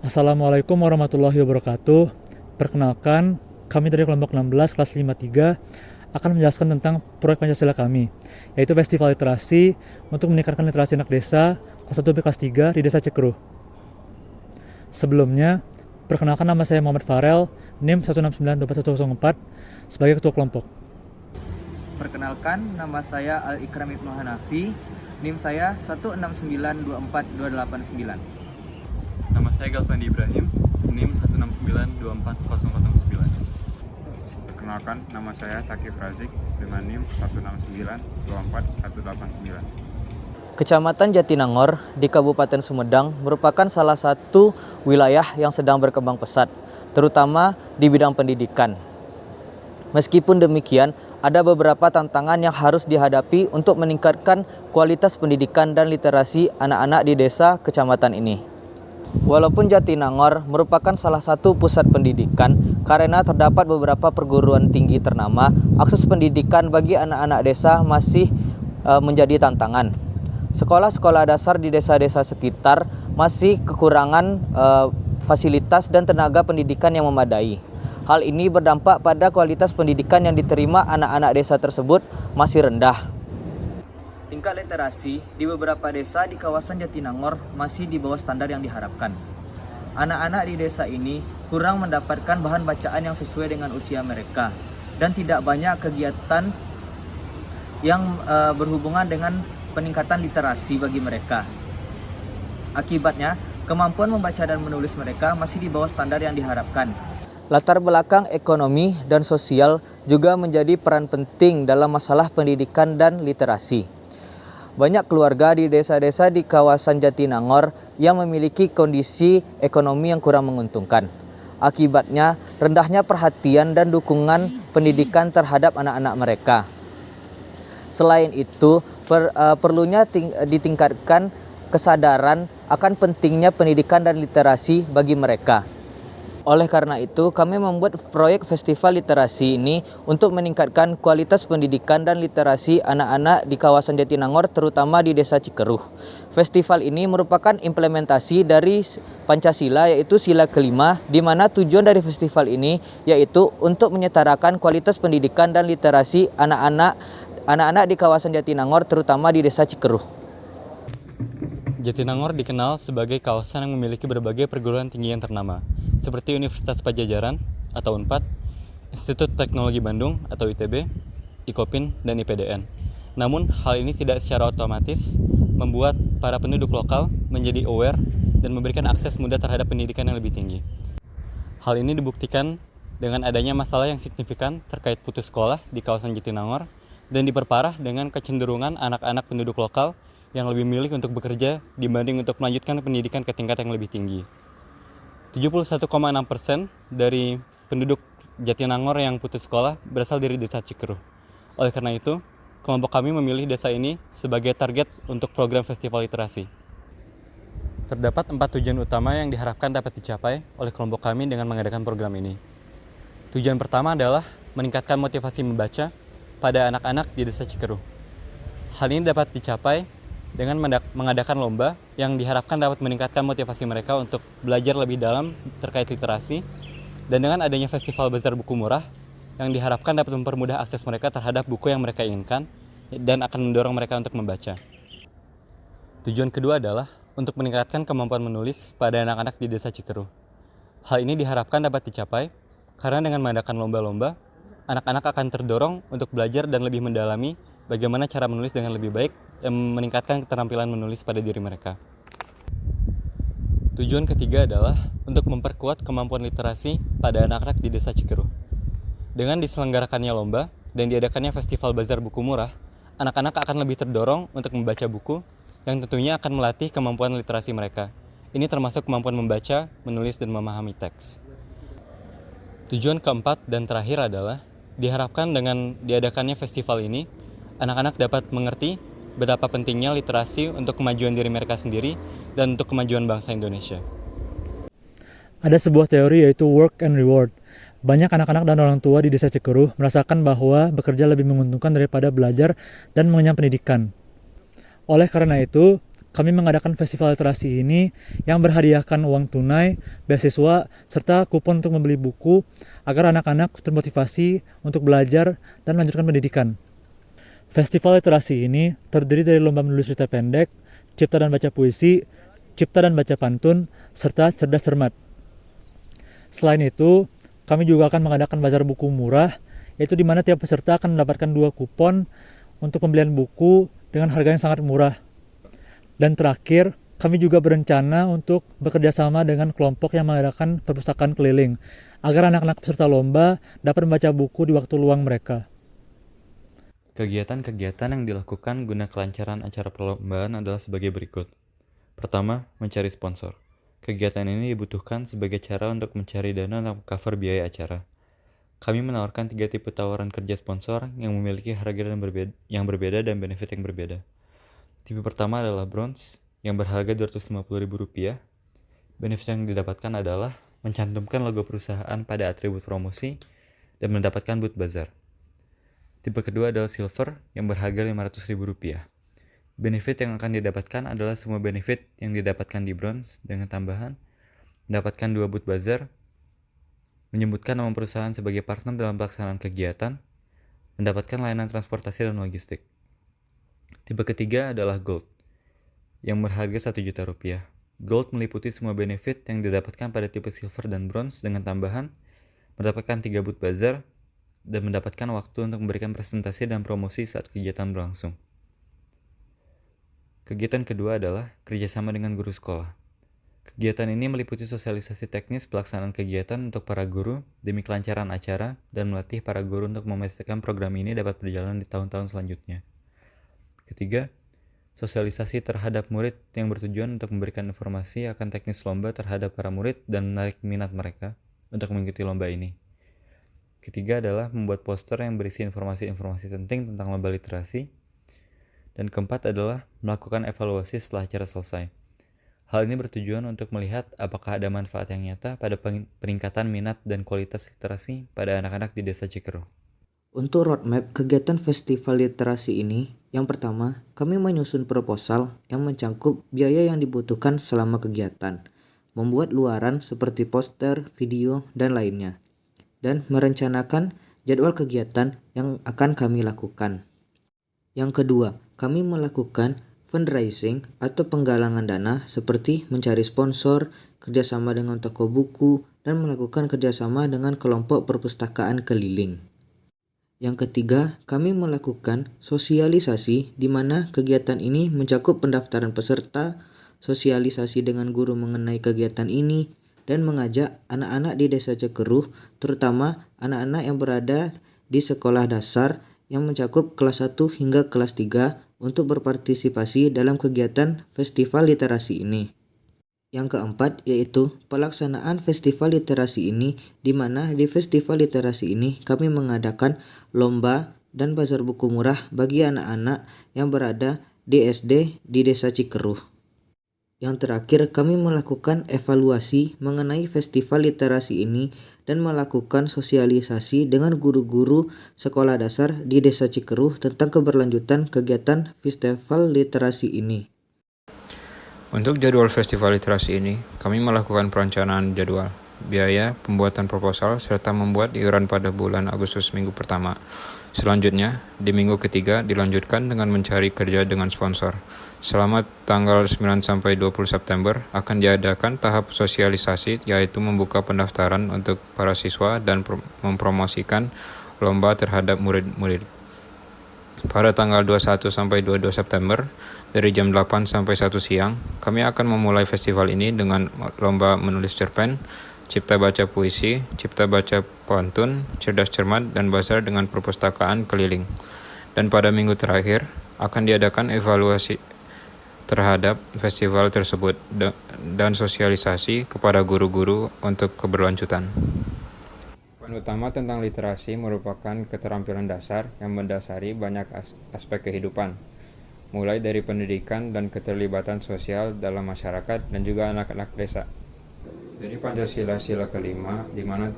Assalamualaikum warahmatullahi wabarakatuh. Perkenalkan, kami dari kelompok 16 kelas 53 akan menjelaskan tentang proyek Pancasila kami, yaitu Festival Literasi untuk meningkatkan literasi anak desa kelas 1 sampai kelas 3 di Desa Cikeruh. Sebelumnya, perkenalkan nama saya Muhammad Farel, NIM 1692104 sebagai ketua kelompok. Perkenalkan, nama saya Al-Ikram Ibnu Hanafi, NIM saya 169242889. Nama saya Galvandi Ibrahim, NIM 169240009. Perkenalkan, nama saya Takif Razik dengan NIM 169241189. Kecamatan Jatinangor di Kabupaten Sumedang merupakan salah satu wilayah yang sedang berkembang pesat, terutama di bidang pendidikan. Meskipun demikian, ada beberapa tantangan yang harus dihadapi untuk meningkatkan kualitas pendidikan dan literasi anak-anak di desa kecamatan ini. Walaupun Jatinangor merupakan salah satu pusat pendidikan, karena terdapat beberapa perguruan tinggi ternama, akses pendidikan bagi anak-anak desa masih menjadi tantangan. Sekolah-sekolah dasar di desa-desa sekitar masih kekurangan fasilitas dan tenaga pendidikan yang memadai. Hal ini berdampak pada kualitas pendidikan yang diterima anak-anak desa tersebut masih rendah. Tingkat literasi di beberapa desa di kawasan Jatinangor masih di bawah standar yang diharapkan. Anak-anak di desa ini kurang mendapatkan bahan bacaan yang sesuai dengan usia mereka dan tidak banyak kegiatan yang berhubungan dengan peningkatan literasi bagi mereka. Akibatnya, kemampuan membaca dan menulis mereka masih di bawah standar yang diharapkan. Latar belakang ekonomi dan sosial juga menjadi peran penting dalam masalah pendidikan dan literasi. Banyak keluarga di desa-desa di kawasan Jatinangor yang memiliki kondisi ekonomi yang kurang menguntungkan. Akibatnya, rendahnya perhatian dan dukungan pendidikan terhadap anak-anak mereka. Selain itu, perlunya ditingkatkan kesadaran akan pentingnya pendidikan dan literasi bagi mereka. Oleh karena itu, kami membuat proyek Festival Literasi ini untuk meningkatkan kualitas pendidikan dan literasi anak-anak di kawasan Jatinangor, terutama di Desa Cikeruh. Festival ini merupakan implementasi dari Pancasila, yaitu sila kelima, di mana tujuan dari festival ini yaitu untuk menyetarakan kualitas pendidikan dan literasi anak-anak di kawasan Jatinangor, terutama di Desa Cikeruh. Jatinangor dikenal sebagai kawasan yang memiliki berbagai perguruan tinggi yang ternama, seperti Universitas Padjadjaran atau UNPAD, Institut Teknologi Bandung atau ITB, IKOPIN, dan IPDN. Namun, hal ini tidak secara otomatis membuat para penduduk lokal menjadi aware dan memberikan akses mudah terhadap pendidikan yang lebih tinggi. Hal ini dibuktikan dengan adanya masalah yang signifikan terkait putus sekolah di kawasan Jatinangor dan diperparah dengan kecenderungan anak-anak penduduk lokal yang lebih memilih untuk bekerja dibanding untuk melanjutkan pendidikan ke tingkat yang lebih tinggi. 71,6% dari penduduk Jatinangor yang putus sekolah berasal dari Desa Cikeruh. Oleh karena itu, kelompok kami memilih desa ini sebagai target untuk program Festival Literasi. Terdapat 4 tujuan utama yang diharapkan dapat dicapai oleh kelompok kami dengan mengadakan program ini. Tujuan pertama adalah meningkatkan motivasi membaca pada anak-anak di Desa Cikeruh. Hal ini dapat dicapai dengan mengadakan lomba yang diharapkan dapat meningkatkan motivasi mereka untuk belajar lebih dalam terkait literasi, dan dengan adanya festival bazar buku murah yang diharapkan dapat mempermudah akses mereka terhadap buku yang mereka inginkan dan akan mendorong mereka untuk membaca. Tujuan kedua adalah untuk meningkatkan kemampuan menulis pada anak-anak di Desa Cikeruh. Hal ini diharapkan dapat dicapai karena dengan mengadakan lomba-lomba, anak-anak akan terdorong untuk belajar dan lebih mendalami bagaimana cara menulis dengan lebih baik dan meningkatkan keterampilan menulis pada diri mereka. Tujuan ketiga adalah untuk memperkuat kemampuan literasi pada anak-anak di Desa Cikeruh. Dengan diselenggarakannya lomba dan diadakannya festival bazar buku murah, anak-anak akan lebih terdorong untuk membaca buku yang tentunya akan melatih kemampuan literasi mereka. Ini termasuk kemampuan membaca, menulis, dan memahami teks. Tujuan keempat dan terakhir adalah diharapkan dengan diadakannya festival ini, anak-anak dapat mengerti betapa pentingnya literasi untuk kemajuan diri mereka sendiri dan untuk kemajuan bangsa Indonesia. Ada sebuah teori yaitu work and reward. Banyak anak-anak dan orang tua di Desa Cikeruh merasakan bahwa bekerja lebih menguntungkan daripada belajar dan mengenyam pendidikan. Oleh karena itu, kami mengadakan festival literasi ini yang berhadiahkan uang tunai, beasiswa, serta kupon untuk membeli buku agar anak-anak termotivasi untuk belajar dan melanjutkan pendidikan. Festival literasi ini terdiri dari lomba menulis cerita pendek, cipta dan baca puisi, cipta dan baca pantun, serta cerdas cermat. Selain itu, kami juga akan mengadakan bazar buku murah, yaitu di mana tiap peserta akan mendapatkan 2 kupon untuk pembelian buku dengan harga yang sangat murah. Dan terakhir, kami juga berencana untuk bekerja sama dengan kelompok yang mengadakan perpustakaan keliling, agar anak-anak peserta lomba dapat membaca buku di waktu luang mereka. Kegiatan-kegiatan yang dilakukan guna kelancaran acara perlombaan adalah sebagai berikut. Pertama, mencari sponsor. Kegiatan ini dibutuhkan sebagai cara untuk mencari dana untuk cover biaya acara. Kami menawarkan 3 tipe tawaran kerja sponsor yang memiliki harga yang berbeda dan benefit yang berbeda. Tipe pertama adalah bronze yang berharga Rp250.000. Benefit yang didapatkan adalah mencantumkan logo perusahaan pada atribut promosi dan mendapatkan booth bazar. Tipe kedua adalah silver yang berharga Rp500.000. Benefit yang akan didapatkan adalah semua benefit yang didapatkan di bronze dengan tambahan mendapatkan 2 booth bazar, menyebutkan nama perusahaan sebagai partner dalam pelaksanaan kegiatan, mendapatkan layanan transportasi dan logistik. Tipe ketiga adalah gold, yang berharga Rp1.000.000. Gold meliputi semua benefit yang didapatkan pada tipe silver dan bronze dengan tambahan mendapatkan 3 booth bazar dan mendapatkan waktu untuk memberikan presentasi dan promosi saat kegiatan berlangsung. Kegiatan kedua adalah kerjasama dengan guru sekolah. Kegiatan ini meliputi sosialisasi teknis pelaksanaan kegiatan untuk para guru demi kelancaran acara dan melatih para guru untuk memastikan program ini dapat berjalan di tahun-tahun selanjutnya. Ketiga, sosialisasi terhadap murid yang bertujuan untuk memberikan informasi akan teknis lomba terhadap para murid dan menarik minat mereka untuk mengikuti lomba ini. Ketiga adalah membuat poster yang berisi informasi-informasi penting tentang lomba literasi. Dan keempat adalah melakukan evaluasi setelah acara selesai. Hal ini bertujuan untuk melihat apakah ada manfaat yang nyata pada peningkatan minat dan kualitas literasi pada anak-anak di Desa Cikeruh. Untuk roadmap kegiatan festival literasi ini, yang pertama, kami menyusun proposal yang mencangkup biaya yang dibutuhkan selama kegiatan, membuat luaran seperti poster, video, dan lainnya, dan merencanakan jadwal kegiatan yang akan kami lakukan. Yang kedua, kami melakukan fundraising atau penggalangan dana seperti mencari sponsor, kerjasama dengan toko buku, dan melakukan kerjasama dengan kelompok perpustakaan keliling. Yang ketiga, kami melakukan sosialisasi di mana kegiatan ini mencakup pendaftaran peserta, sosialisasi dengan guru mengenai kegiatan ini, dan mengajak anak-anak di Desa Cikeruh, terutama anak-anak yang berada di sekolah dasar yang mencakup kelas 1 hingga kelas 3 untuk berpartisipasi dalam kegiatan festival literasi ini. Yang keempat yaitu pelaksanaan festival literasi ini, di mana di festival literasi ini kami mengadakan lomba dan bazar buku murah bagi anak-anak yang berada di SD di Desa Cikeruh. Yang terakhir, kami melakukan evaluasi mengenai festival literasi ini dan melakukan sosialisasi dengan guru-guru sekolah dasar di Desa Cikeruh tentang keberlanjutan kegiatan festival literasi ini. Untuk jadwal festival literasi ini, kami melakukan perencanaan jadwal, biaya, pembuatan proposal, serta membuat iuran pada bulan Agustus minggu pertama. Selanjutnya, di minggu ketiga dilanjutkan dengan mencari kerja dengan sponsor. Selama tanggal 9 sampai 20 September akan diadakan tahap sosialisasi, yaitu membuka pendaftaran untuk para siswa dan mempromosikan lomba terhadap murid-murid. Pada tanggal 21 sampai 22 September, dari jam 8 sampai 1 siang, kami akan memulai festival ini dengan lomba menulis cerpen, cipta baca puisi, cipta baca pantun, cerdas cermat, dan bazar dengan perpustakaan keliling. Dan pada minggu terakhir, akan diadakan evaluasi terhadap festival tersebut dan sosialisasi kepada guru-guru untuk keberlanjutan. Poin utama tentang literasi merupakan keterampilan dasar yang mendasari banyak aspek kehidupan, mulai dari pendidikan dan keterlibatan sosial dalam masyarakat dan juga anak-anak desa. Jadi Pancasila sila kelima, di mana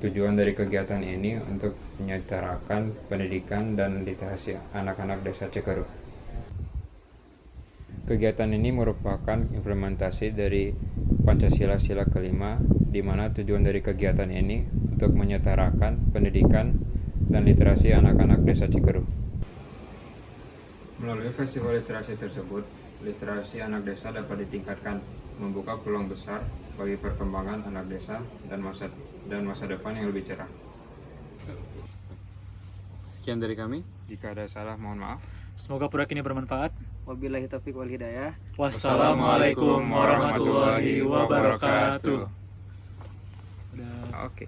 tujuan dari kegiatan ini untuk menyetarakan pendidikan dan literasi anak-anak Desa Cikeruh. Kegiatan ini merupakan implementasi dari Pancasila Sila kelima, di mana tujuan dari kegiatan ini untuk menyetarakan pendidikan dan literasi anak-anak desa Cikeruh. Melalui festival literasi tersebut, literasi anak desa dapat ditingkatkan, membuka peluang besar bagi perkembangan anak desa dan masa depan yang lebih cerah. Sekian dari kami. Jika ada salah, mohon maaf. Semoga proyek ini bermanfaat. Wabillahi taufiq wal hidayah. Wassalamualaikum warahmatullahi wabarakatuh. Oke.